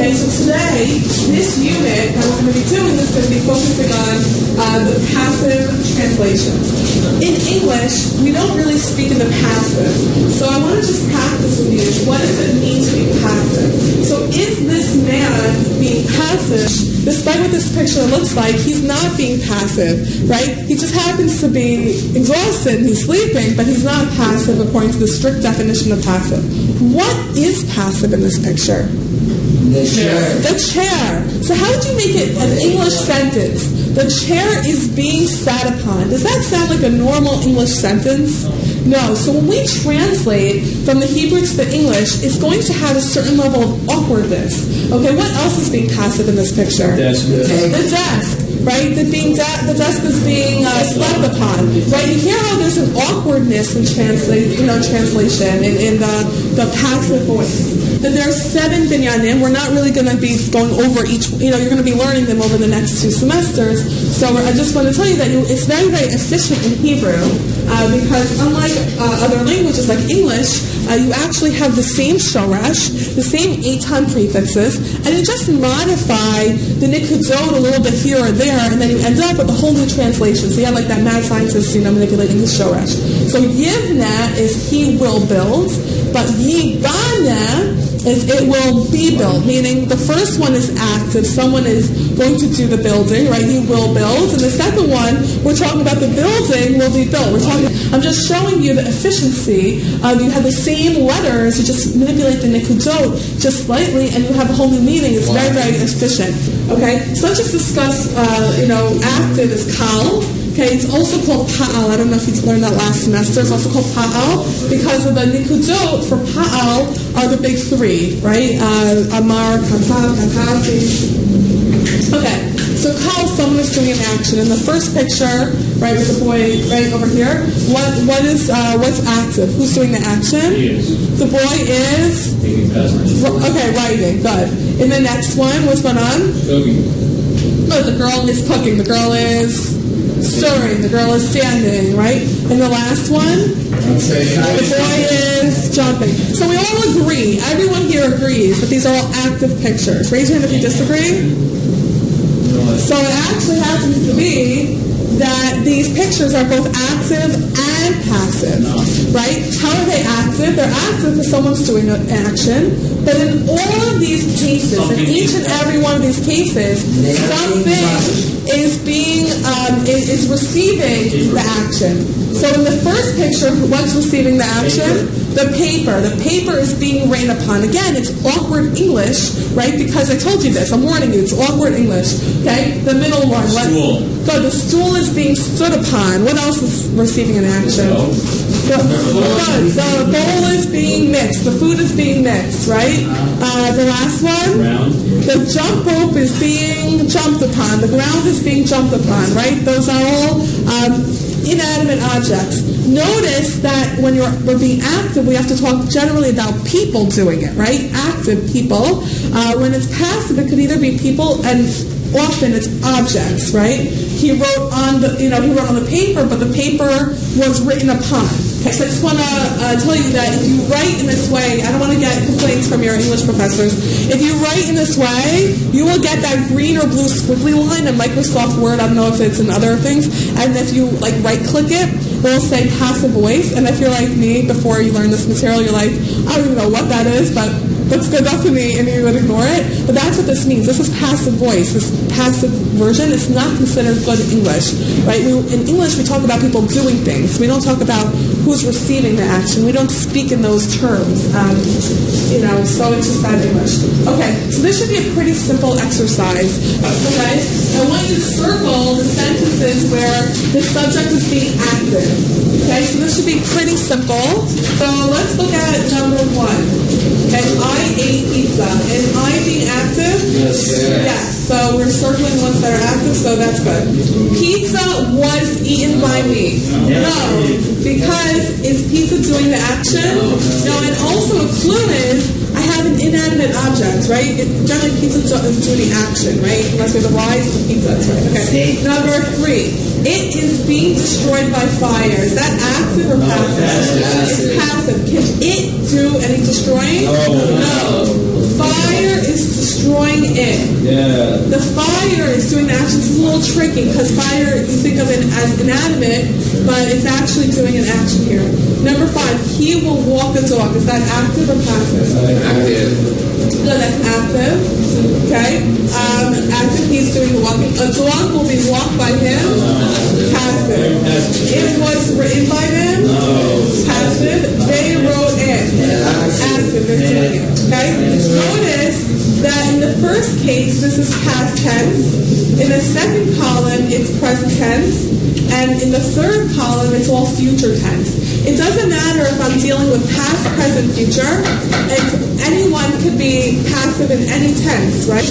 Okay, so today, this unit that we're going to be doing is going to be focusing on the passive translations. In English, we don't really speak in the passive. So I want to just practice with you. What does it mean to be passive? So is this man being passive? Despite what this picture looks like, he's not being passive, right? He just happens to be exhausted and he's sleeping, but he's not passive according to the strict definition of passive. What is passive in this picture? The chair. The chair. So how would you make it an English sentence? The chair is being sat upon. Does that sound like a normal English sentence? No. So when we translate from the Hebrew to the English, it's going to have a certain level of awkwardness. Okay, what else is being passive in this picture? The desk. Right? The desk is being slept upon. Right? You hear how there's an awkwardness in translation in the passive voice. That there are 7 binyanim. We're not really going to be going over each. You're going to be learning them over the next 2 semesters. So I just want to tell you that it's very, very efficient in Hebrew because unlike other languages like English, you actually have the same shoresh, the same eitan prefixes, and you just modify the nikudot a little bit here or there, and then you end up with a whole new translation. So you have like that mad scientist, manipulating the shoresh. So yivna is he will build, but yibana is it will be built, meaning the first one is active. Someone is going to do the building, right? He will build. And the second one, we're talking about the building will be built. I'm just showing you the efficiency of you have the same letters, you just manipulate the nikudot just slightly, and you have a whole new meaning. It's very, very efficient. Okay? So let's just discuss, active is kal. Okay, it's also called pa'al. I don't know if you learned that last semester. It's also called pa'al because of the nikudot for pa'al are the big 3, right? Amar, katav, katav. Okay, so kal, someone is doing an action. In the first picture, right, with the boy right over here, what's active? Who's doing the action? He is. The boy is? Okay, writing. Good. In the next one, what's going on? Cooking. Oh, the girl is cooking. The girl is stirring. The girl is standing, right? And the last one? The boy is jumping. So we all agree, everyone here agrees that these are all active pictures. Raise your hand if you disagree. So it actually happens to be that these pictures are both active and passive, right? How are they active? They're active because someone's doing an action, but in all of these cases, in each and every one of these cases, something is being is receiving the action. So in the first picture, what's receiving the action? The paper. The paper is being rained upon. Again, it's awkward English, right? Because I told you this. I'm warning you. It's awkward English. Okay? The middle one. Stool. Good. The stool is being stood upon. What else is receiving an action? Good. The bowl is being mixed. The food is being mixed, right? The last one? Round. The jump rope is being jumped upon. The ground is being jumped upon, right? Those are all inanimate objects. Notice that when we're being active, we have to talk generally about people doing it, right? Active people. When it's passive, it could either be people and often it's objects, right? He wrote on the paper, but the paper was written upon. Okay, so I just want to tell you that if you write in this way, I don't want to get complaints from your English professors. If you write in this way, you will get that green or blue squiggly line in Microsoft Word. I don't know if it's in other things. And if you right-click it, it will say passive voice. And if you're like me, before you learn this material, you're like, I don't even know what that is, but looks good enough to me, and you would ignore it. But that's what this means. This is passive voice. This passive version is not considered good English, right? In English, we talk about people doing things. We don't talk about who's receiving the action. We don't speak in those terms, so it's just bad English. Okay, so this should be a pretty simple exercise, okay? I want you to circle the sentences where the subject is being active, okay? So this should be pretty simple. So let's look at number 1. Okay, I ate pizza. Is I being active? Yes. So we're circling ones that are active, so that's good. Pizza was eaten by me. No. Because is pizza doing the action? No. And also a clue is I have an inanimate object, right? Generally pizza is doing the action, right? Unless there's a rise of pizza. That's right. Okay. Number 3. It is being destroyed by fire. Is that active or passive? It's passive. Can it do any destroying? No. Fire is destroying in. Yeah. The fire is doing the action. It's a little tricky because fire, you think of it as inanimate, but it's actually doing an action here. Number 5, he will walk the dog. Is that active or passive? Active. No, that's active. Okay. Active, he's doing the walking. A dog will be walked by him. Passive. It was written by them. Passive. They wrote in. Active. They're doing it. Okay. Notice that in the first case, this is past tense. In the second column, it's present tense. And in the third column, it's all future tense. It doesn't matter if I'm dealing with past, present, future. Anyone could be passive in any tense, right?